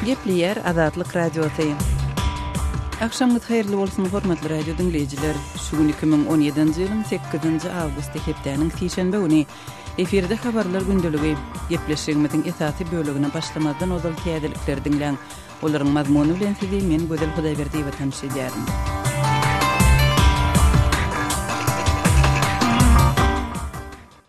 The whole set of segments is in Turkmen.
Gepleyer Azatlyk Radiosu. Akşamınız hayırlı bolsun hormatly radio dinleyijiler. Şu gün 2017-nji ýylyň 8-nji awgust hepdeniň şeýşembe güni efirde habarlar gündöligi gepleşigimiziň esasy bölügine başlamadan ozal täzelikler dinleň. Olaryň mazmuny bilen sizi men Gözel Hudaýberdiýew tanışdyrarym.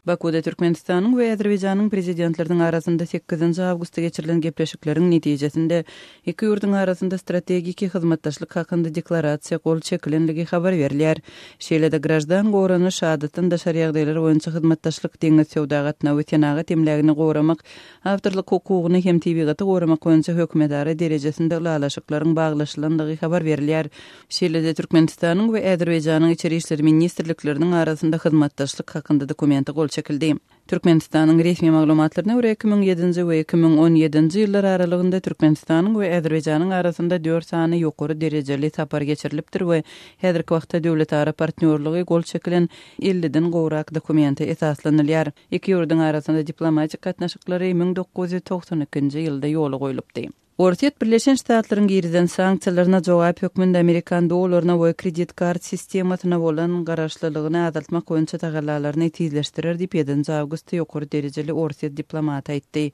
Bakuda Türkmenistanyň we Azerbaýjanyň prezidentleriniň arasynda 8-nji awgustda geçirilen gepleşikleriň netijesinde iki ýurduň arasynda strategik hyzmatdaşlyk hakynda deklarasiýa gol çekilenligi habar berilýär. Şeýle-de grajdan goranyş adatynda şary ýagdaýlar boýunça hyzmatdaşlyk deňiz sowda gatnawy tenaga temlegini goramak, awtorlyk hukugyny hem tebigaty goramak boýunça hökümdary derejesinde ulalaşyklaryň baglaşylandygy habar berilýär. Şeýle-de Türkmenistanyň we Azerbaýjanyň içeri işleri ministrlikleriniň arasynda hyzmatdaşlyk hakynda dokumenti gol çekildi. Türkmenistanyň resmi maglumatlaryna görä 2007-nji we 2017-nji ýyllar aralygynda Türkmenistanyň we Azerbaýjanyň arasynda 4 sany ýokary derejeli tapar geçirilipdir we häzirki wagtda döwletara partnerligi gol çekilen 50-den gowrak dokumenti esaslanylýar. Iki ýurduň arasynda diplomatik gatnaşyklary 1992-nji ýylda ýoly goýulypdy. Ortiýet Birleşen Ştatlaryň girden sanksiýalaryna jogap hökmünde Amerikan dollaryna we kredit kart sistemasyna bolan garaşlylygyny azaltmak boýunça tagallalaryny tizleşdirer diýip 7-nji awgustda ýokary derejeli Ortiýet diplomat aýtdy.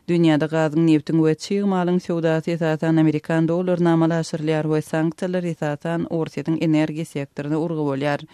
Dünýäde gazyň, neftiň we çyg malyň sowdasy esasan Amerikan dollaryna amal aşyrylýar we sanksiýalar esasan Ortiýetiň energiýa sektoruny urgy bolýar.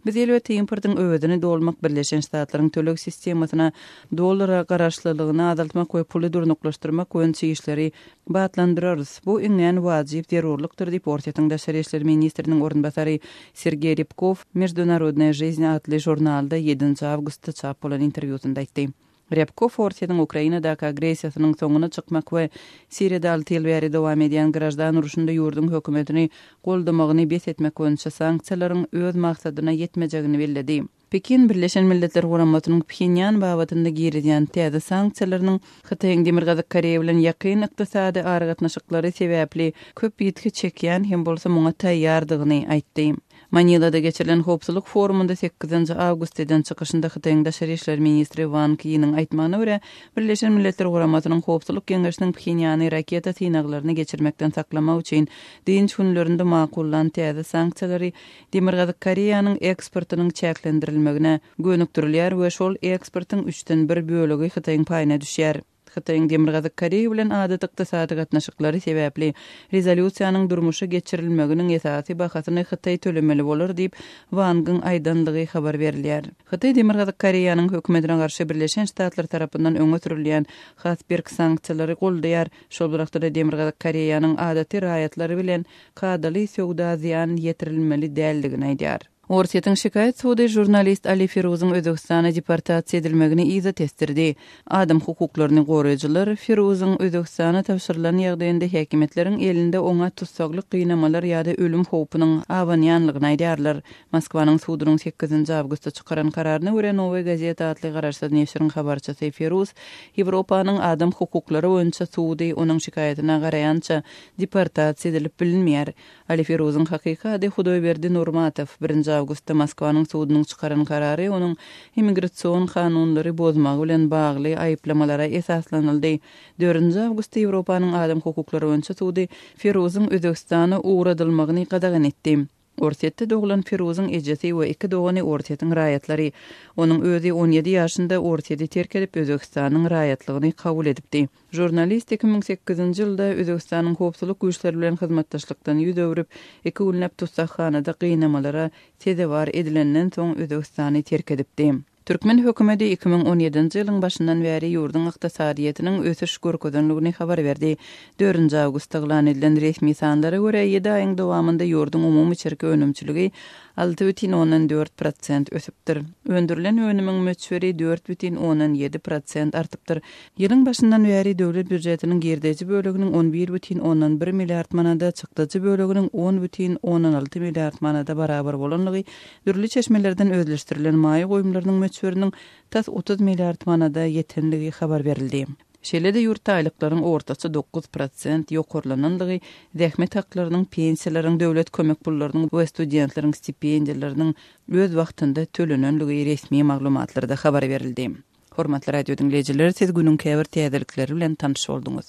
Biz elbetde importyň öwedini dolmak Birleşen Ştatlaryň tölek sistemasyna dollara garaşlylygyny azaltmak we puly durnuklaşdyrmak boýunça işleri batlandyrarys. Bu iňen wajyp zerurlykdyr diýip Ortiýetiň daşary işler ministriniň ornbasary Sergey Rypkov Международная жизнь adly jurnalda 7-nji awgustda çap bolan interwýusynda aýtdy. Rypkov Ortiýetiň Ukrainadaky agresiýasynyň soňuna çykmak we Siriýada 6 ýyl bäri dowam edýän grajdan uruşynda ýurdun hökümetini goldamagyny bes etmek boýunça sanksiýalaryň öz maksadyna ýetmejegini bellidi. Pekin Birleşen Milletler Guramatynyň Pxenyan babatynda girilýän täze sanksiýalarynyň Hytaýyň Demir Gazyk Koreýa bilen ýakyn ykdysady aragatnaşyklary sebäpli köp ýetki çekýän hem bolsa muňa taýýardygyny aýtdy. Manilada geçirilen hopsuluk forumunda 8-nji awgustdan çykyşynda Hytaýyň daşary işler ministri Wang Yinyň aýtmagyna görä, Birleşen Milletler Guramatynyň hopsuluk kengeşiniň Pxenyany raketa synaglaryny geçirmekden saklamak üçin dinç günlerinde makullan täze sanksiýalary Demir Gazyk Koreýanyň eksportynyň çäklendirilmegine gönükdirilýär we şol eksportyň 3-den 1 bölegi Hytaýyň paýyna düşýär. Hytaýyň Demir Gazyk Koreýa bilen adaty ykdysady gatnaşyklary sebäpli rezolýusiýanyň durmuşa geçirilmeginiň esasy bahasyny Hytaý tölemeli bolar diýip Wang'yň aýdanlygy habar berilýär. Hytaý Demir Gazyk Koreýanyň hökümetine garşy Birleşen Ştatlar tarapyndan öňe sürilýän hasberg sanksiýalary goldaýar. Şol wagtda Demir Gazyk Koreýanyň adaty raýatlary bilen kadaly sowda ziýan ýetirilmeli däldigini aýdýar. Ortiýetiň şikaýet suwdy jurnalist Ali Firuzyň Özbegistana deportasiýa edilmegini izah etdirdi. Adam hukuklaryny goraýjylar Firuzyň Özbegistana tapşyrylan ýagdaýynda häkimetleriň elinde oňa tutsaklyk gynamalar ýa-da ölüm howpunyň awanýanlygyny aýdýarlar. Moskwanyň suwdynyň 8-nji awgustda çykaran kararyna görä Nowy Gazeta adly garaşsyz neşriň habarçysy Firuz Ýewropanyň adam hukuklary boýunça suwdy onuň şikaýetine garaýança deportasiýa edilip bilinmeýär. Ali Firuzyň hakykady Hudaýberdi Nurmatow 1 awgustda Moskwanyň suwdynyň çykaran karary onuň immigrasiýon kanunlary bozmagy bilen bagly aýyplamalara esaslanyldy. 4 awgustda Ýewropanyň adam hukuklary boýunça suwdy Firuzyň Özbegistana uğradylmagyny gadagan etdi. Ortiýetde doglan Firuzyň ejesi we 2 dogany Ortiýetiň raýatlary onuň özi 17 ýaşynda Ortiýety terk edip Özbegistanyň raýatlygyny kabul edipdi. Jurnalist 2008-nji ýylda Özbegistanyň howpsuzlyk güýçleri bilen hyzmatdaşlykdan ýüz öwrüp 2 günläp tutsakhanada gynamalara sezewar edilenden soň Özbegistany terk edipdi. Türkmen hökümeti 2017-nji ýylyň başyndan bäri ýurdun ykdysadyýetynyň ösüş görkezdenligini habar berdi. 4 awgustda elan edilen resmi sanlara görä 7 aýyň dowamında ýurdun umumy içerki önümçiligi 6,4% ösüpdir. Öndürilen önümiň möçberi 4,7% artypdyr. Ýylyň başyndan bäri döwlet büdjetiniň girdeji böleginiň 11,1 milliard manada, çykdyjy böleginiň 10,6 milliard manada barabar bolanlygy, dürli çeşmelerden özleşdirilen maýy goýumlarynyň möçberiniň tas 30 milliard manada ýetenligi habar berildi. Şeýle-de ýurt aýlyklaryň ortaça 9% ýokurlananlygy, zähmet haklarynyň, pensiýalaryň, döwlet kömek pullarynyň we studentleriň stipendiýalarynyň öz wagtynda tölenenligi resmi maglumatlarda habar berildi. Hormatly radio dinleyijiler, siz günüň käbir täzelikleri bilen tanyş bolduňuz.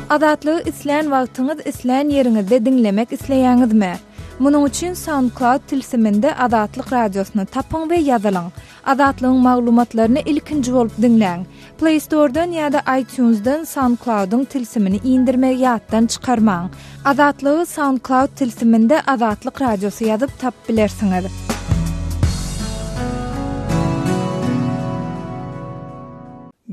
Adatlygy isleýän wagtyňyz isleýän ýeriňizde dinlemek isleýäňizmi? Munuň üçin SoundCloud tilsiminde Adatlyk radiosyny tapyň we ýazylaň. Adatlygyň maglumatlaryny ilkinji bolup dinleň. Play Store'dan ýa-da iTunes'dan SoundCloud'un tilsimini indirmek ýatdan çykarmaň. Adatlygy SoundCloud tilsiminde Adatlyk radiosy ýazyp tap bilersiňiz.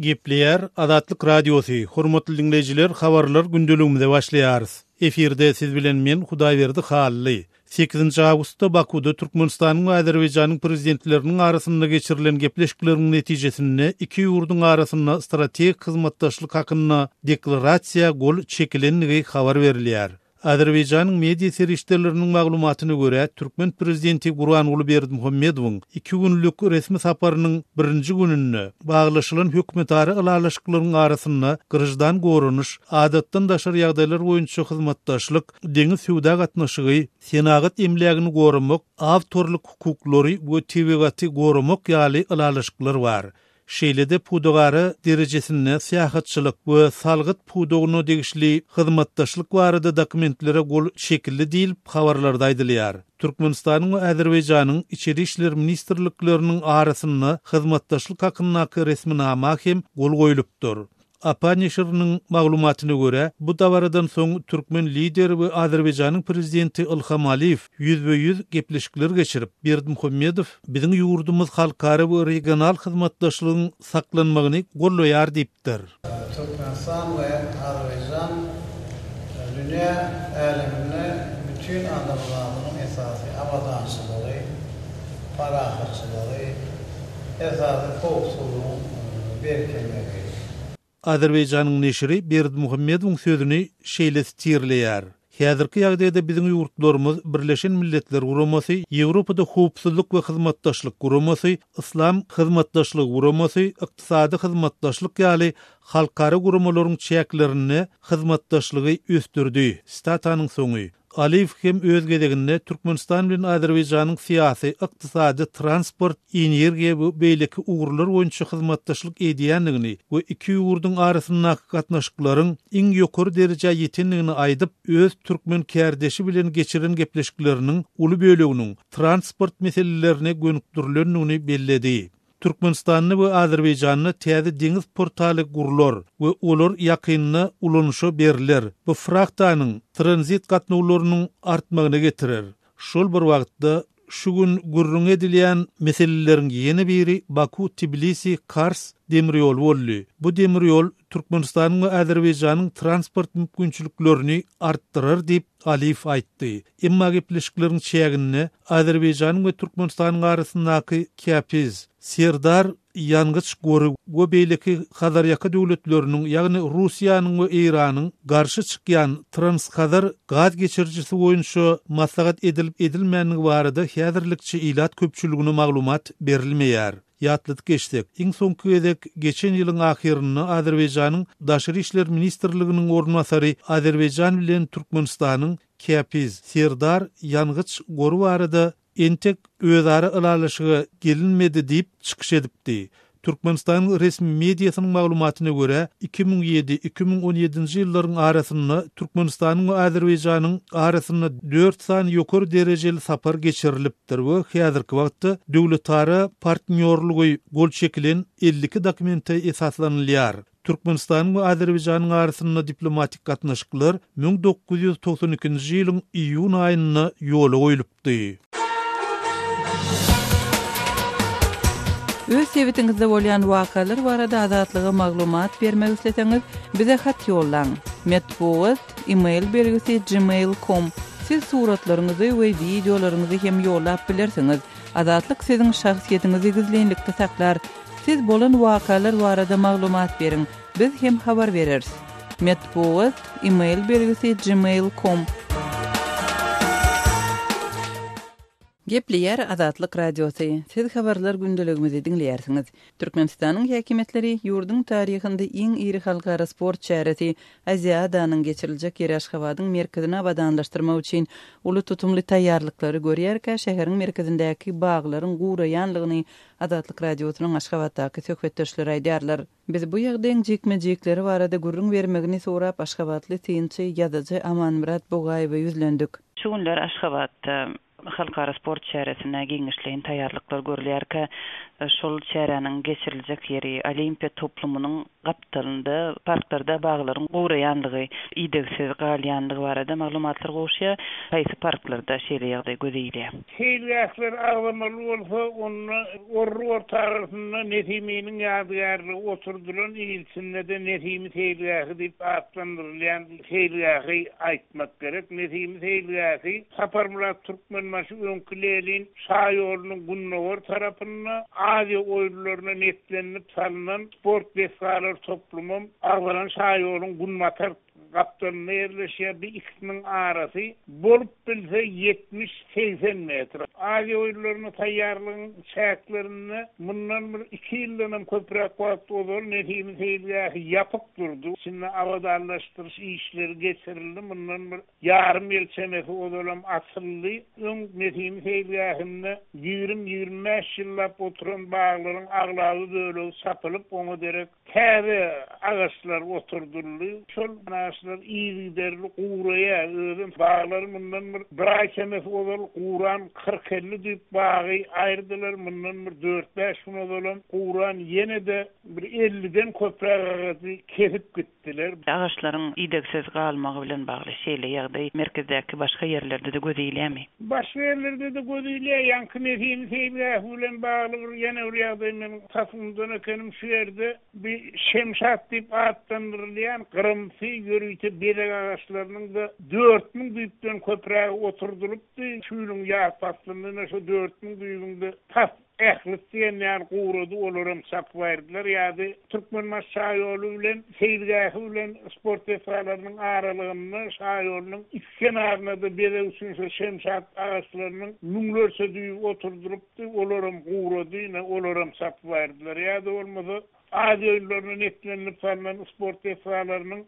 Gepleýär Adatlyk radiosy. Hormatly dinleýijiler, habarlar gündeligimizde başlaýarys. Eferde siz bilen men Hudaýberdi Hally. 8 awgustda Bakuda Türkmenistanyň we Azerbaýjanyň prezidentleriniň arasynda geçirilen gepleşikleriniň netijesinde iki ýurduň arasynda strategik hyzmatdaşlyk hakyna deklarasiýa gol çekilenligi habar berilýär. Azerbaýjanyň media serişlerleriniň maglumatyna görä, Türkmen prezidenti Gurbanuly Berdimuhammedowyň 2 günlük resmi saparynyň 1-nji gününde baglaşylan hökümetary ılalaşyklaryň arasynda Gyrgyzstan gorunuş, adatdan daşar ýagdaýlar boýunça hyzmatdaşlyk, deňiz suwda gatnaşygy, senagat emlegini gorumak, awtorluk hukuklary we tebigaty gorumak ýaly ılalaşyklar bar. Şeýlede pudogary derejesinde syýahatçylyk we salgyt pudogyna degişli hyzmatdaşlyk barada dokumentlere gol şekilli diýilip habarlarda aýdylýar. Türkmenistanyň we Azerbaýjanyň içeri işler ministrlikleriniň arasynda hyzmatdaşlyk hakyna resminama hem gol goýulypdyr. APA neşriniň maglumatyna görä, bu dawaradan soň Türkmen lideri we Azerbaýjanyň prezidenti Ilham Aliýew ýüzbe-ýüz gepleşikler geçirip, Berdimuhammedow biziň ýurdumyz halkary we regional hyzmatdaşlygyň saklanmagyny gollaýar diýipdir. Türkmenistan we Azerbaýjan dünýä äliminde bütün anlamlaryň esasy abadançylygy, parahatçylygy, esasy howpsuzlygyň berkenligi. Azerbaýjanyň neşri Berdimuhammedowyň sözüni şeýle tirleýär. Häzirki ýagdaýda biziň ýurtlarymyz Birleşen Milletler Guramasy, Ýewropada howpsuzlyk we hyzmatdaşlyk guramasy, Islam hyzmatdaşlyk guramasy, ykdysady hyzmatdaşlyk ýaly halkary guramalaryň çäklerini hyzmatdaşlygy östürdi. Statanyň soňy Aliýew hem öz gezeginde Türkmenistan bilen Azerbaýjanyň syýasy, ykdysady, transport, energiýa we beýleki ugurlar boýunça hyzmatdaşlyk edýänligini we iki ýurduň arasyndaky gatnaşyklaryň iň ýokary derejä ýetenligini aýdyp, öz türkmen kärdeşi bilen geçiren gepleşikleriniň uly böleginiň transport meselelerini gönükdirilendigini belledi. Türkmenistanyny we Azerbaýjanyny täze deňiz portaly gurulur we olar ýakynna ulanuşa beriler. Bu fraktanyň tranzit gatnawlarynyň artmagyna getirir. Şol bir wagtda şu gün gurrun edilýän meseleleriň ýeni biri Baku-Tbilisi-Kars demir ýol boldy. Bu demir ýol Türkmenistanyň we Azerbaýjanyň transport mümkinçiliklerini artdyrar diýip Aliýew aýtdy. Emma gepleşikleriň çägini Azerbaýjanyň we Türkmenistanyň arasyndaky Kapiz, Serdar ýangyç gory we beýleki Hazarýaka döwletleriniň, ýagny Russiýanyň we Iranyň garşy çykýan Transhazar gaz geçirjisi boýunça maslahat edilip edilmänligi barada häzirlikçi ilat köpçüligine maglumat berilmeýär. Ýatlyk geçdik. Iň soňky gezek geçen ýylyň ahyrynda Azerbaýjanyň Daşary işler ministrliginiň ornmasary Azerbaýjan bilen Türkmenistanyň Kapiz, Serdar ýangyç gory barada entek özara ılalaşıga gelinmedi diýip çykyş edipdi. Türkmenistanyň resmi mediasynyň maglumatyna görä, 2007-2017 ýyllaryň arasynda Türkmenistanyň we Azerbaýjanyň arasynda 4 san ýokary derejeli sapar geçirilipdir we häzirki wagtda döwletara partnerligy gol çekilen 52 dokumenta esaslanylýar. Türkmenistanyň we Azerbaýjanyň arasynda diplomatik gatnaşyklar 1992-nji ýylyň iýun aýyna ýola goýulypdy. Öz sebetiňizde bolýan wakalar barada azatlyga maglumat bermek isleseňiz, bize hat ýollaň. Metbuat email belgisi gmail.com. Siz suratlaryňyzy we videolaryňyzy hem ýollap bilersiňiz. Azatlyk siziň şahsiýetiňizi gizlenlikde saklar. Siz bolan wakalar barada maglumat beriň. Biz hem habar bereriz. Metbuat email belgisi gmail.com. Gepleyer Azatlyk Radiosu. Siz habarlar gündeligimizi dinleýärsiňiz. Türkmenistanyň häkimetleri ýurdun taryhynda iň iri halkara sport şähereti Aziýadanyň geçiriljek ýeri Aşgabatyň merkezine abadanlaşdyrmak üçin uly tutumly taýýarlyklary görýärkä şäheriň merkezindäki baglaryň guraýanlygyny Azatlyk Radiosynyň Aşgabatdaky söhbetdeşleri aýdýarlar. Biz bu ýagdaýyň jekme-jekleri barada gurrun bermegini sorap Aşgabatly synçy ýazyjy Amanmurat Bogaýewa ýüzlendik. Şu günler Aşgabatda halkara sport şäheretine giňişleýän taýýarlyklar görülýärkä, şol şähereniň geçiriljek ýeri Olimpiya toplumynyň gapdalynda parklarda baglaryň guraýanlygy, idegsiz galýanlygy barada maglumatlar goşýar. Haýsy parklarda şeýle ýagdaý gözelýär. Şeýleýär agamaly bolsa, onu orru tarapynda Netiminiň ýadygarlygy oturdulan ilçinde de Netimi şeýleýär diýip atlandyrylýan şeýleýär aýtmak gerek. Netimi şeýleýär Saparmurat Türkmenmaşy öňkülelin şaýolynyň Gunnowar tarapynda Aziýa oýunlaryna netlenip salynan sport festivali toplumum aglanan şaýolyň Gunmatar Kaptanın yerleşiyor bir ikisinin arası bolup bilse 70-80 metre. Aziýa oýunlaryna taýýarlygyň şäherlerini bundan bir 2 ýyldan köprek wagt bolýar, netimi şeýleýär ýapyk durdy. Şimdi awadanlaşdyryş işleri geçirildi. Bundan bir ýarym ýyl çemesi odalam açyldy. Öň netimi şeýleýärinde 20-25 ýyllap oturan baglaryň aglagy bölegi sapylyp oňa derek täze agaçlar oturdurly. Şol ağaçlar iýiderli guraýa özüm baglaryň bundan bir ay çemesi bolýar, guran 40-50 diýip bagy aýrdylar. Bundan bir 4-5 gün bolan guran ýene de bir 50'den köprek agaçy kesip gitdiler. Ağaçlaryň idegsiz galmagy bilen bagly şeýle ýagdaý merkezdäki başga ýerlerde de gözelýärmi? Başga ýerlerde de gözelýär. Ýanky netimi şeýle bilen bagly bir ýene bir ýagdaý meniň tapymdan ekenim şu ýerde bir şemşat diýip atlandyrylýan gyrymsy ýörüýte belek ağaçlarynyň da 4000 düýpden köprek oturdurupdy. Şuýluň ýapatlyndyna şu 4000 düýbünde tas ählisdiýen gurady olaram sapwaýdylar. Ýa-da Türkmenmaş şaýoly bilen şeýleýär bilen sport festivalarynyň aralygyny şaýolynyň iki kenarynda da belek üçin şemşat ağaçlarynyň müňlerçe düýüp oturdurupdy. Olaram gurady, olaram sapwaýdylar. Ýa-da bolmasa Aziýa oýunlaryna netlenip salynan sport festivalarynyň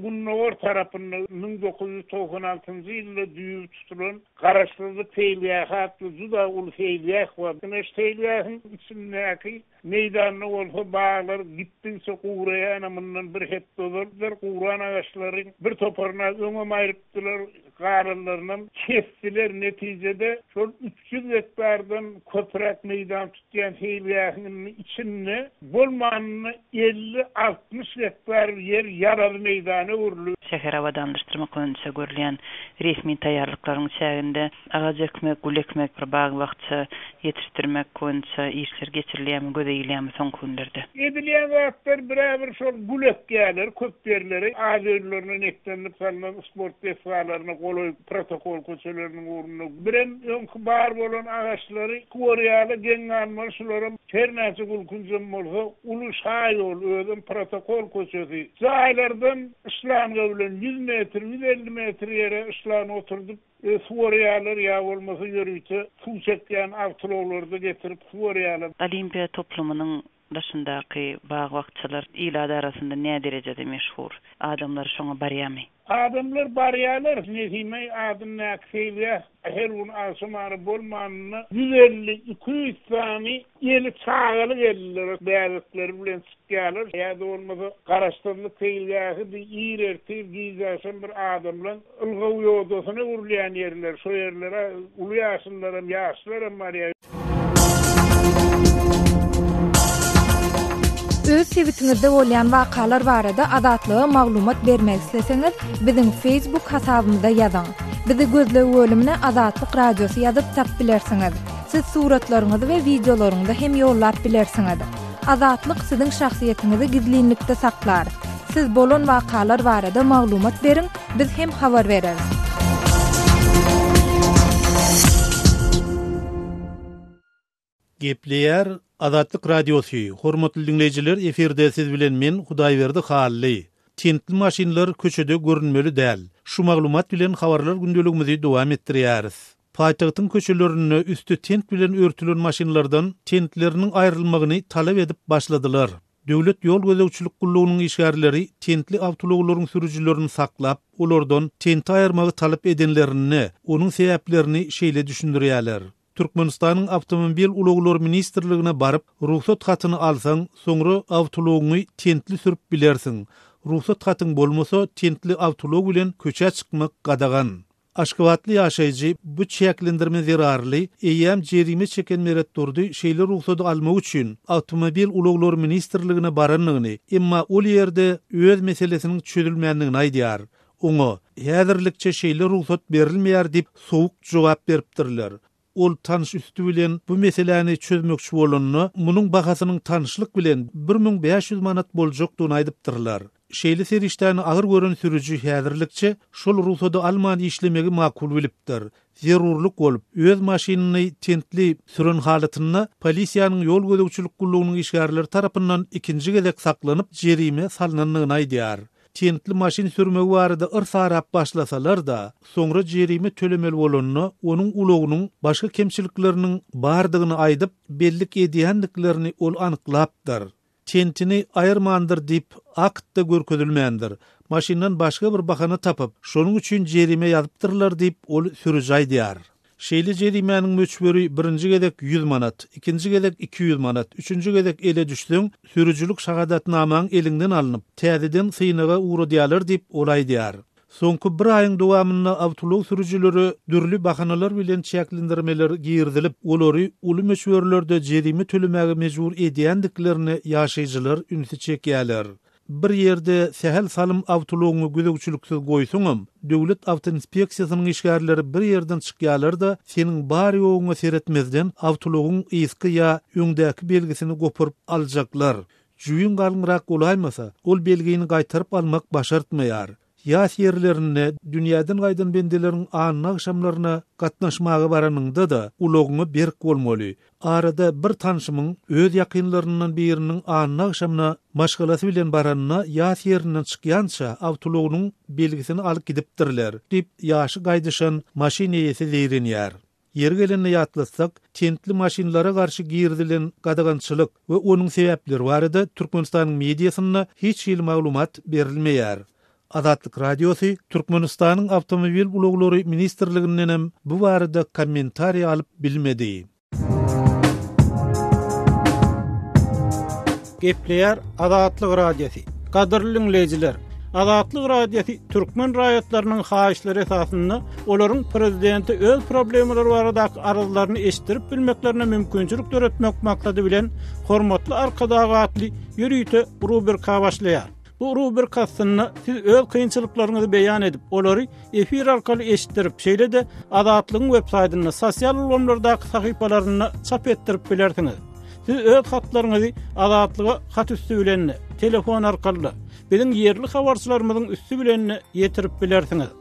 Gunnowar tarapyndan 1996-njy ýylda düýüp tutulan garaşlyk feýliýat hatly juda uly feýliýat bar. Feýliýatyň içindäki meýdanyna bolsa baglar gitdiňçe guraýan, mundan bir hepdeler guran agaçlaryň bir toparyna öňe maýrypdylar, garalaryny kestiler. Netijede şol 300 hektardan köprek meýdan tutýan feýliýatyň içinde bolmanyny 50-60 hektar yer yaraly meýdana urly. Şäher awadanlaşdyrmak öňünde görülen resmi taýýarlyklaryň çäginde agaç ekmek, gul ekmek bir bag wagtça ýetişdirmek öňünde işler geçirilýärmi, gözelýärmi soň günlerde? Edilýän wagtlar bir şol gul ekýärler, köp berleri aýyrlaryna netlenip salynan sport festivalaryna goloy protokol köçeleriniň ornuny bilen öňkü bar bolan agaçlary koreýaly geňganlar şolaryň hernäçe gulkunjam bolsa uly şaýol özüm protokol köçesi. Zaýlardan İslamga bilen 100 metr, 150 metr ýere İslam oturdup Suwariýalar ýa bolmasa ýörüýte suw çekýän awtologlarda getirip Suwariýalar. Olimpiya toplumynyň başyndaky bag wagtçylar ýyllar arasynda näme derejede meşhur? Adamlar şoňa barýarmy? Adamlar barýarlar. Netime adam näkseýle her gün asmary bolmanyny 150-200 sany ýeli çağaly gelýär. Bäzikleri bilen çykýarlar. Ýa-da bolmasa garaşdyrlyk feýliýaty ýerertir giýjaşan bir adamlar ılgaw ýodasyna urulýan ýerler. Şo ýerlere uly ýaşlylaram, ýaşlaram barýar. Öz sebitiňizde bolýan wakalar barada adatlyga maglumat bermek isleseňiz, biziň Facebook hasabymyza ýazyň. Bizi gözlegi bölümine Azatlyk Radiosy ýazyp tap bilersiňiz. Siz suratlaryňyzy we videolaryňyzy hem ýollap bilersiňiz. Azatlyk siziň şahsiýetiniňizi gizlinlikde saklar. Siz bolan wakalar barada maglumat beriň, biz hem habar bereriz. Gepleyer Azatlyk Radiosu. Hormatly dinleyijiler, eferde siz bilen men Hudaýberdi Hally. Tentli maşinlar köçede görünmeli däl. Şu maglumat bilen habarlar gündeligimizi dowam etdirýäris. Paýtagtyň köçelerini üstü tent bilen örtülen maşinlardan tentleriniň aýrylmagyny talap edip başladylar. Döwlet ýol gözegçilik gullugynyň işgärleri tentli awtologlaryň sürüjilerini saklap, olardan tent aýyrmagy talap edenlerini, onuň sebäplerini şeýle düşündirýärler. Türkmenistanyň Awtomobil Uluglar Ministrligine baryp, ruhsat hatyny alsaň, soňra awtologyny tentli sürüp bilersiň. Ruhsat hatyň bolmasa, tentli awtolog bilen köçe çykmak gadagan. Aşgabatly ýaşaýjy bu çäklendirme zerarly, eýem jerime çeken meretdirdi, şeýle ruhsat almak üçin Awtomobil Uluglar Ministrligine baranlygyny, emma ol ýerde öz meselesiniň çözülmänligini aýdýar. Oňa häzirlikçe şeýle ruhsat berilmeýär diýip sowuk jogap beripdirler. Ol tanış üstü bilen bu meseleni çözmekçi bolanyny, munyň bahasynyň tanışlyk bilen 1500 manat boljakdygyny aýdypdyrlar. Şeýle seriştäni agyr gören sürüji häzirlikçe şol ruhsady alman işlemegi makul bilipdir. Zerurluk bolup, öz maşinany tentli süren halatyny polisiýanyň ýol gözegçilik gullugynyň işgärleri tarapyndan ikinji gezek saklanyp jerime salnanlygyny aýdýar. Tentli maşin sürmegi barada ırsarap başlasalar da, soňra jerime tölemeli bolanyny, onuň ulugynyň başga kemçilikleriniň bardygyny aýdyp, bellik edýändiklerini ol anyklapdyr. Tentini aýyrmandyr diýip aktda görkezilmändir. Maşindan başga bir bahana tapyp, şonuň üçin jerime ýazypdyrlar diýip ol sürüji aýdýar. Şeýle jerimäniň möçberi birinji gezek 100 manat, ikinji gezek 200 manat, üçüncü gezek ele düşsüň, sürüjilik şahadatnamaň elinden alınıp, täzeden synaga uğradýarlar diýip ol aýdýar. Soňky bir aýyň dowamynda awtolog sürüjileri dürli bahanalar bilen çäklendirmeler girdilip, olary uly meşwerlerde jerime tölemäge mejbur edýändiklerini ýaşaýjylar ünsi çekýärler. Bir ýerde sehel salym awtologyny gözegçiliksiz goýsaňam, döwlet awtoinspeksiýasynyň işgärleri bir ýerden çykýarlar da seniň bar ýogyňa seretmezden awtologyň eski ýa öňdäki belgisini gopuryp aljaklar. Jüýün galňyrak bolaýmasa, ol belgini gaýtaryp almak başartmaýar. Ýas ýerlerine, dünýäden gaýdan bendelerin anyk akşamlaryna gatnaşmagy baranynda da ulogyny berk bolmaly. Arada bir tanşymyň öz ýakynlaryndan biriniň anyk akşamna maşgalasy bilen baranyna ýas ýerinden çykýança awtologynyň belgisini alyp gidipdirler, diýip ýaşy gaýdyşan maşin eýesi zeýrenýär. Yer gelenine ýatlasak, tentli maşinlara garşy girdilen gadagançylyk we onuň sebäpleri barada Türkmenistanyň mediasyna hiç ýyl maglumat berilmeýär. Azatlyk radiosu Türkmenistanyň Awtomobil Uluglary Ministrliginden bu barada kommentariýa alyp bilmedi. Gepleýär Azatlyk radiosu. Gaderly dinleýijiler, Azatlyk radiosu türkmen raýatlarynyň haýyşlary esasynda olaryň prezidenti öz problemleri baradaky arazlaryny eşdirip bilmeklerine mümkinçilik töretmek maksady bilen hormatly arkadagatly ýürüýte rubrika başlaýar. Bu rubrikasynda siz öz kynçylyklaryňyzy beýan edip, olary efir arkaly eşitdirip, şeýle de Azatlygyň websaýtyna, sosial ulamlardaky sahypalaryna çap etdirip bilersiňiz. Siz öz hatlaryňyzy Azatlyga hat üstü bilen, telefon arkaly, biziň ýerli habarçylarymyzyň üstü bilen ýetirip bilersiňiz.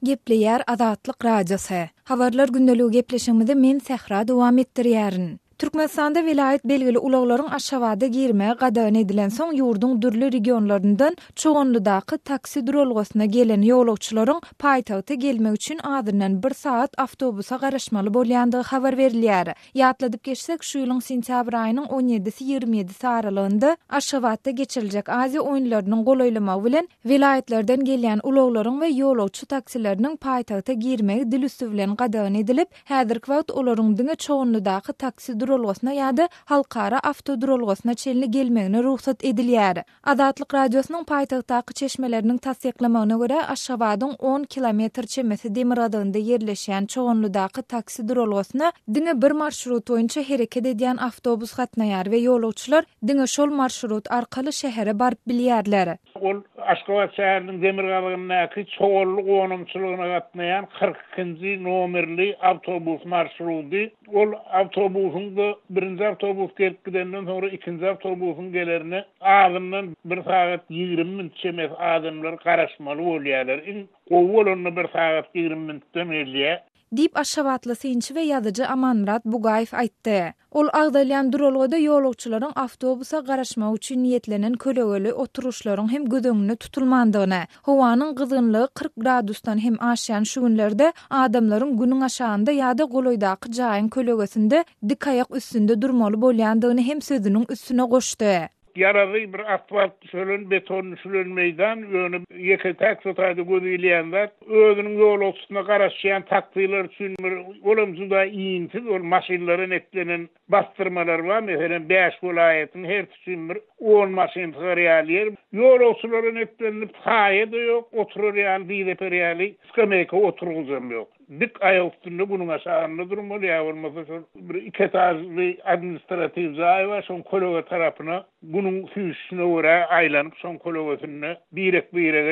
Gepleýär Azatlyk radiosu. Habarlar gündeligi gepleşigimizde men Sehra dowam etdirýärin. Türkmenistanda vilayet belgili ulaglaryň aşawada girmäge gadagan edilen soň ýurduň dürli regionlaryndan çoğunludaky taksi duralgysyna gelen ýolagçylaryň paýtagta gelmek üçin adından 1 saat awtobusa garaşmaly bolýandygy habar berilýär. Ýatladyp geçsek, şu ýylyň sentýabr aýynyň 17-27 aralygynda Aşgabatda geçiriljek Aziýa oýunlarynyň golaýlamagy bilen vilayetlerden gelen ulaglaryň we ýolagçy taksileriniň paýtagta girmegi dil üstü bilen gadagan edilip, häzirki wagt olaryň diňe çoğunludaky taksi duralgysyna ýa-da halkara awtoduralgysyna çelni gelmegine ruhsat edilýär. Azatlyk radiosynyň paýtagtdaky çeşmeleriniň tasdiklamagyna görä, Aşgabatyň 10 kilometr çemesi demir adagynda ýerleşýän çoğunludaky taksi duralgysyna diňe bir marşrut boýunça hereket edýän awtobus gatnaýar we ýolagçylar diňe şol marşrut arkaly şähere baryp bilýärler. Ol Aşgabat şäheriniň demir adagyndaky çoğunluk onumçylygyna gatnaýan 42-nji nomerli awtobus marşruty. Ol awtobusyň birinji awtobus gelip gidenden sonra ikinji awtobusyň gelerini agyndan 1 saat 20 minut çemes adamlar garaşmaly bolýarlar. Gowulanyny 1 saat 20 minutda melýär. diýip Aşgabatly synçy we ýazyjy Amanmurat Bugaýew aýtdy. Ol agdalyan duralgada ýolagçylaryň awtobusa garaşmak üçin niýetlenen kölegeli oturuşlaryň hem gödöňüne tutulmandygyna, howanyň gyzgynlygy 40 gradusdan hem aşýan şu günlerde adamlaryň günüň aşagynda ýa-da goloýdaky jaýyň kölegesinde dik aýak üstünde durmaly bolýandygyny hem sözüniň üstüne goşdy. Yaralı bir asfalt şölün, beton şölün meydan, önü yeketek sotaydı gözüyleyənlər, özünün yol olsuna qaraşayan taktılar üçün, olumsuda iyinsiz, ol maşinlerin etlenen bastırmalar var, mesela 5 vilayetin her tüsün bir 10 maşin tıgariyaliyer, yol olsuların etlenip saye da yok, oturur yani dideperiyali, skameyka oturulacağım yok. Dik ayak üstünde bunun aşağında durmalı ya, olmasa bir iki etajlı administratif zayı var, son kolega tarafına bunun füyüsüne uğra aylanıp son kolegasını birek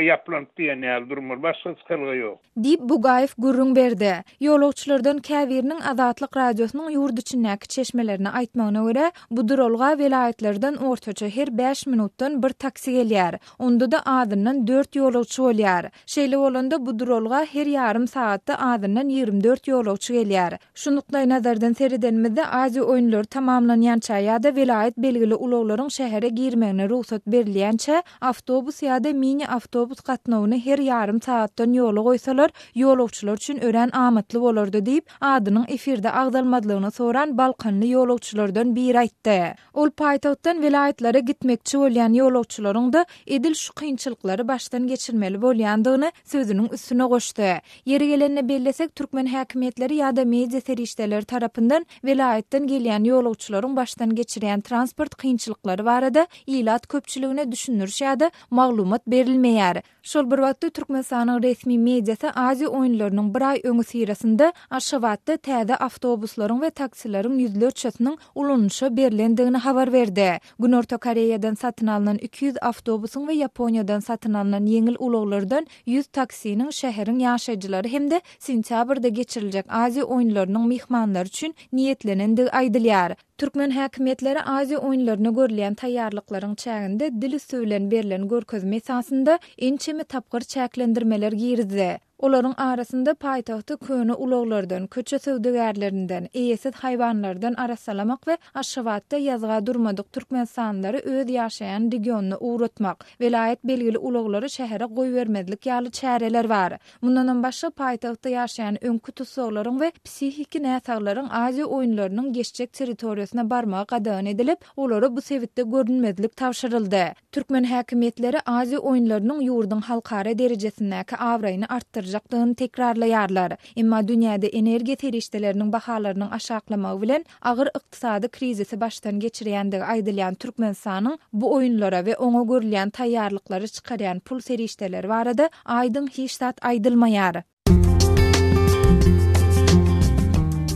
yaplanıp diyen yer durmalı, başka sıkılga yok. Dip Bugaýew gurrun berdi. Ýolagçylardan käbiriniň Azatlyk radiosynyň ýurt içindäki çeşmelerini aýtmagyna görä, bu duralga welaýetlerden ortaça her 5 minutdan bir taksi gelýär. Onda da adından 4 ýolagçy bolýar. Şeýle bolanda bu duralga her ýarym saatda adından 24 ýolagçy gelýär. Şunukly nazardan seridenmizde Aziýa oýunlary tamamlanýança ýa-da welaýet belgili ulaglaryň şähere girmegine ruhsat berilýänçe awtobus ýa-da mini awtobus gatnawyny her ýarym saatdan ýola goýsalar, ýolagçylar üçin ören amatly bolardy diýip adynyň efirde agdalmadlygyny soran Balkanly ýolagçylardan biri aýtdy. Ol paýtagtdan welaýetlere gitmekçi bolýan ýolagçylaryň da edil şu kynçylyklary başdan geçirmeli bolýandygyny sözüniň üstüne goşdy. Yeri gelende bellesek Türkmen häkimetleri ýa-da media serişdeleri tarapyndan welaýetden gelýän ýolagçylaryň başdan geçirýän transport kynçylyklary barada ilat köpçüligine düşünürş ýa-da maglumat berilmeýär. Şol bir wagtda Türkmenistanyň resmi mediasy Aziýa oýunlarynyň bir aý öňü sirasynda Aşgabatda täze awtobuslaryň we taksileriň ýüzlerçesiniň ulanýşy berilendigini habar berdi. Günorta Koreýadan satyn alynan 200 awtobusyň we Ýaponiýadan satyn alynan ýeňil ulaglardan 100 taksiniň şäheriň ýaşaýjylary hemde sentýabrda geçiriljek Aziýa oýunlarynyň mehmanlary üçin niýetlenendigi aýdylýar. Türkmen häkimetleri Aziýa oýunlaryna görülen taýýarlyklaryň çäginde dili söýlen berilen görkezme esasında ençemi tapgyr çäklendirmeler girdi. Olaryň arasynda paýtagty köne ulaglardan, köçe söwdegärlerinden, eýesiz haýwanlardan arasalamak we Aşgabatda ýazga durmadyk türkmenistandary öz ýaşaýan regionuny uğratmak, welaýet belgili ulaglary şähere goýbermezlik ýaly çäreler bar. Mundan başga paýtagtda ýaşaýan öňkü tutsaglaryň we psihiki näsaglaryň Aziýa oýunlarynyň geçjek territoriýasyna barmagy gadagan edilip, olary bu sebitde görünmezlik tawşyryldy. Türkmen häkimetleri Aziýa oýunlarynyň ýurdun halkara derejesindäki awraýyny artdyryp tekrarlaýarlar. Emma dünýäde energiýa terişdeleriniň bahalarynyň aşaklamagy bilen agyr ykdysady krizisi başdan geçirýändigi aýdylýan Türkmenistanyň bu oýunlara we oňa görülen taýýarlyklary çykarýan pul serişdeleri barada aýdyn hiç zat aýdylmaýar.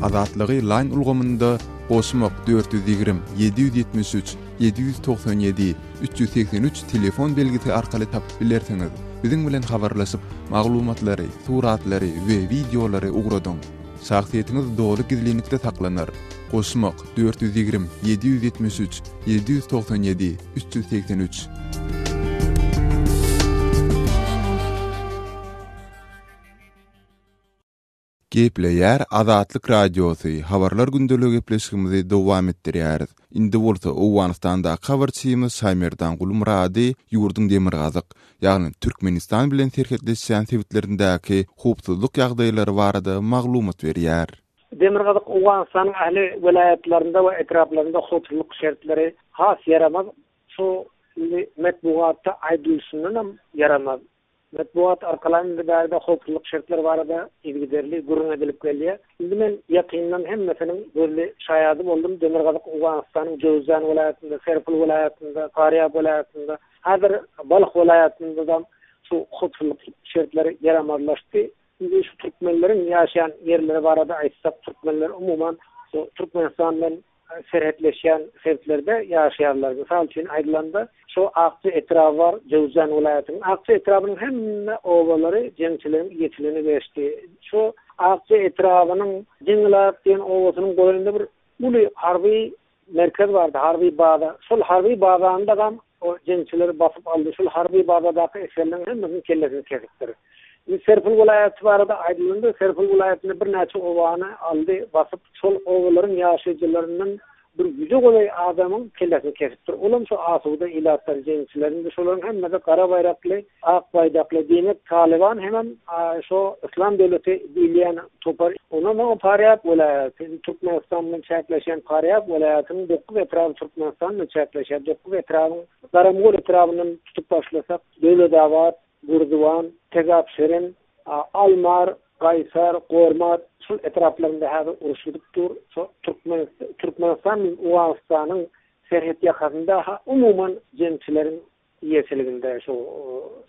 Azatlygy line ulgamynda Osmak 420 773 797 383 telefon belgisi arkaly tapyp bilersiňiz. Biziň bilen habarlaşyp maglumatlary, suratlary we videolary ugradyň. Şahsiýetiniz dogry gizlilikde saklanır. Osmak 420 773 797 383. Gepleýär Azatlyk radiosy habarlar gündeligi gepleşigimizi dowam etdirýär. Indi bolsa Owganystanda habarçyymyz Saýmerdan Gulmurady ýurdun demirgazyk, ýagny Türkmenistan bilen serhetleşýän sebitlerindäki howpsuzlyk ýagdaýlary barada maglumat berýär. Demirgazyk Owganystanyň ähli welaýatlarynda we etraplarynda howpsuzlyk şertleri has yaramaz. Şu metbuatda aýdylşyndan yaramaz. Metbuat arkalarında da howpsuzlyk şertleri barada ilgiderli gurrun edilip gelýär. Indi men ýakyndan hemmesiniň böyle şaýady boldum. Demirgazyk Owganystanyň Jowzan welaýatynda, Serpil welaýatynda, Qaryýa welaýatynda, häzir Balyk welaýatynda da şu howpsuzlyk şertleri yaramazlaşdy. Indi şu türkmenleriň ýaşaýan ýerleri barada aýtsak, türkmenler umuman Türkmenistan bilen serhetleşýän sebäplerde ýaşaýarlar. Misal üçin aýdylanda şu Akçy etrafy var, Jowzan welaýatynyň Akçy etrafynyň hemme owalary jeňçileriň ýetilini geçdi. Şu Akçy etrafynyň Jeňlap diýen owasynyň goýunda bir uly harby merkez bardy, harby baza. Şol harby bazanda da o jeňçiler basyp aldy. Şol harby bazadaky eserleriň hemmesini kellesini kesipdir. Serpil vilayeti barada aydylyndy. Serpil vilayetyne bir näçe owany aldy, basyp şol owalaryň ýaşaýjylarynyň bir güje golay adamyň kellesini kesipdir. Olam şu asuda ilatlar jeňçilerinde şolaryň hemme de qara baýrakly, ak baýrakly diýmek Taliban hemen şu İslam döwleti diýilýän topar. Onuň Faryab vilayeti, Türkmenistanyň çäkleşen Faryab vilayetynyň 9 etrafy Türkmenistanyň çäkleşen 9 etrafy Daramur etrafynyň tutup başlasak, Döwletdawat, Gurduwan, Tegapşerin, Almar, Gaysar, Gormat şu etraflarında häzir uruşudypdyr. Şu Türkmenistan we Owganystanyň serhet ýakynda umuman jeňçileriň ýeseliginde şu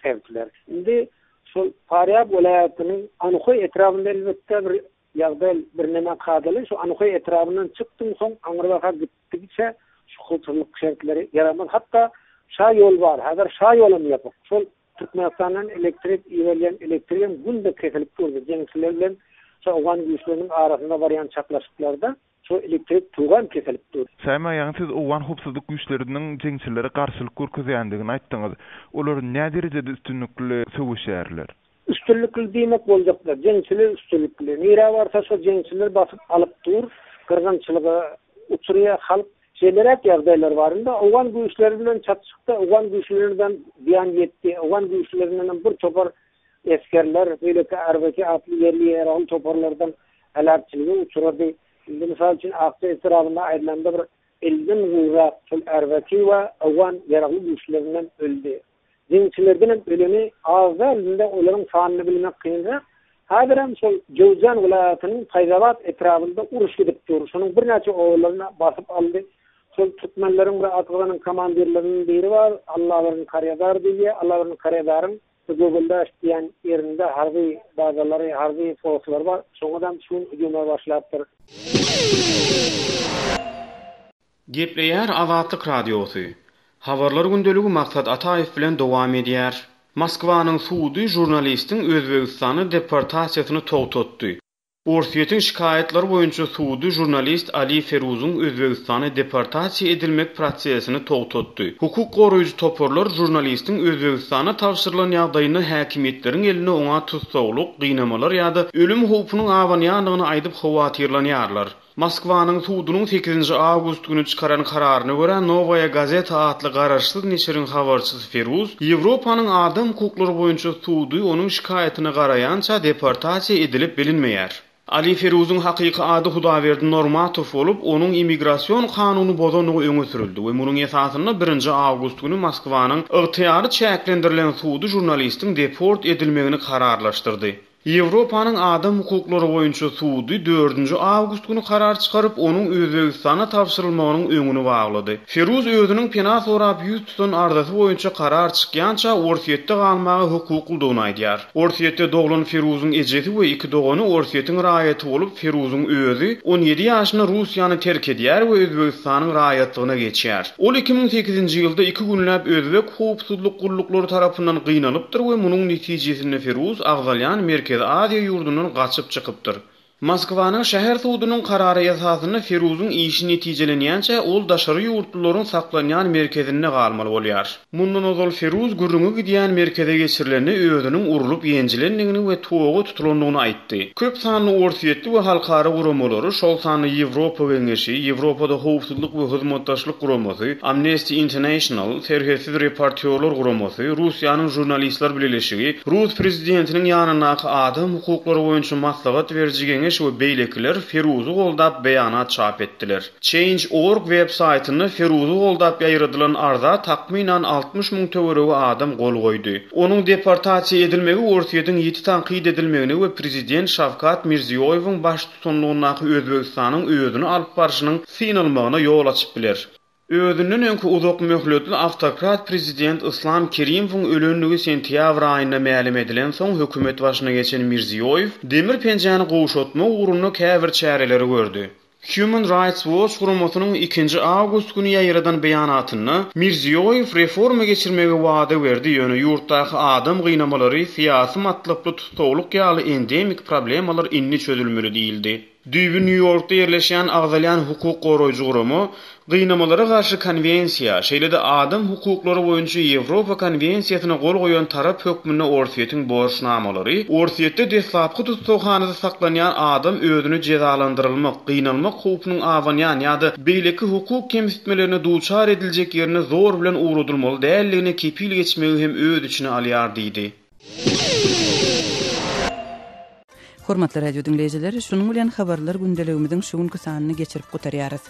sevdiler. Indi şu Faryab vilayetynyň Anykoy etrafynda elbetde bir ýagdaý bir näme kadaly. Şu Anykoy etrafyndan çykdyň soň Aňarbaga gitdigiçe şu hukuk şertleri yaramaz. Hatta şa ýol bar. Häzir şa ýolum ýapyp. Şol Türkmenistan'dan elektrik ilerleyen elektriğin günde kesilip durdu. Jeňçiler bilen Owgan güýçleriniň arasynda barýan çaklashyklarda şu elektrik tuğan kesilip durdu. Säme ýa-ni siz Owgan hupsuzlyk güýçleriniň jeňçilere garşylyk görkezýändigini aýtdyňyz. Olar näme derejede üstünlikli söwüşýärler? Üstünlikli diýmek boljaklar. Jeňçiler üstünlikli. Nira barsa şu jeňçiler basyp alyp dur, kırgynçylyga uçurýar halk. Şeylerek ýagdaýlar barynda Owgan güýçleri bilen çatışykda Owgan güýçlerinden diýan ýetdi. Owgan güýçlerinden bir topar eskerler, beýleki arbaki atly ýerli ýeragy toparlardan alarçylygy uçurady. Misal üçin Aqsa etrafynda aýdylanda bir 50 gurra şol arbaki we Owgan ýeragy güýçlerinden öldü. Jeňçilerden ölemi azalynda olaryň sanyny bilmek kynýar. Häzir hem şol Jowzan vilayatynyň Fayzabat etrafynda uruş edip dur. Şonuň bir näçe owlaryna basyp aldy. Şol Türkmenleriň we atgynyň komandirleriniň biri bar, Allah'laryň karýadar diýýär, Allah'laryň karýadaryň Google'da işleyen yerinde harbi bazaları, harbi forslar var. Sonradan şun hücuma başlattır. Gepleýär Azatlyk radiosu. Habarlar gündöligi Maksat Ataýew bilen dowam edýär. Moskwanyň sudy jurnalistiň Özbegistany deportasiýasyny togtatdy. Orsiýetiň şikayetlary boýunça sudy jurnalist Ali Feruzyň Özbegistana deportasiýa edilmek prosesini togtatdy. Hukuk goraýjy toporlar jurnalistiň Özbegistana tapşyrylan ýagdaýyny häkimetleriň eline oňa tutsawlyk, gynamalar ýa-da ölüm howpunyň awanýanlygyny aýdyp howatyrlanýarlar. Moskwanyň sudynyň 8 awgust güni çykaran kararyna görä Novaya Gazeta adly garaşsyz neşiriň habarçysy Feruz, Ýewropanyň adam hukuklary boýunça sudy onuň şikaýatyny garaýança deportasiýa edilip bilinmeýär. Ali Feruzyň hakyky ady Hudawerdi Normatov bolup, onuň immigrasiýon kanuny bozanyny öňe sürildi we munyň esasyna 1 awgust güni Moskwanyň ygtyýary çäklendirilen sudy jurnalistiň deport edilmegini kararlaşdyrdy. Ýewropanyň adam hukuklary boýunça sudy 4 awgust güni karar çykaryp, onuň Özbegistana tapşyrylmagynyň öňüni baglady. Feruz özüniň pena sorap ýüz tutan ardasy boýunça karar çykýança Orsiýetde galmagy hukuklydygyny aýdýar. Orsiýetde doglan Feruzyň ejeti we 2 dogany Orsiýetiň raýaty bolup, Feruzyň özü 17 ýaşyna Russiýany terk edýär we Özbegistanyň raýatlygyna geçýär. Ol 2008-nji ýylda 2 günläp Özbek howpsuzlyk gulluklary tarapyndan gynanypdyr we munyň netijesinde Feruz Agzalyan Aziýa ýurdundan gaçyp çykypdyr. Moskwanyň şäher sudynyň karary esasyny Feruzyň işi netijelenýänçe ol daşary ýurtlaryň saklanýan merkezinde galmaly bolýar. Mundan ozal Feruz gürrüňe gidýän merkeze geçirileni özüniň urulup ýenjilendigini we togy tutulandygyny aýtdy. Köp sanly orsiýetli we halkara guramalary, şol sanly Ýewropa Geňeşi, Ýewropada howpsuzlyk we hyzmatdaşlyk guramasy, Amnesty International, Terhessiz reportýorlar guramasy, Russiýanyň jurnalistler bileşigi, Rus prezidentiniň ýanyna adam hukuklary boýunça maslahat berjigen we beýlekiler Feruzy goldap beýanat çap etdiler. Change.org web-saytyny Feruzy goldap ýaýradylan arza takminan 60 000 töweregi adam gol goýdy. Onuň deportasiýa edilmegi Orsiýetiň ýeti tanqid edilmegini we prezident Şawkat Mirziýoýewiň baş tutanlygyna Özbegistanyň özüni alyp barşynyň synalmagyna ýol açyp biler. Özünden öňki uzak möhletli awtokrat prezident Islam Kerimowyň ölenligi sentýabr aýynda ma'lum edilen soň hökümet başyna geçen Mirziýoýew demir penjany gowşatma uğruna käbir çäreleri gördü. Human Rights Watch guramasynyň 2 awgust güni ýaýradan beýanatyny Mirziýoýew reforma geçirmegi wada berdi ýöne ýurtdaky adam gynamalary, syýasy matlaply tutawlyk ýaly endemik problemalar inni çözülmeli diýildi. Düýbi New York'ta yerleşýän Agzalyan hukuk goraýjy gurumy gynamalara garşy konwensiýa, şeýle-de adam hukuklary boýunça Ýewropa konwensiýasyna gol goýan tarap hökmüne Orsiýetiň borçnamalary, Orsiýetde desapky tutsakhanyda saklanýan adam özüni cezalandyrylmak, gynalmak hukmunyň awanýan ýa-da beýleki hukuk kemsitmelerini duçar ediljek ýerine zor bilen uğrudylmaly dälligine kepil geçmegi hem öz içine alýar diýdi. Hormatly radio dinleýijileri, şunuň bilen habarlar gündeligimiziň şu günkü sanyny geçirip gutarýarys.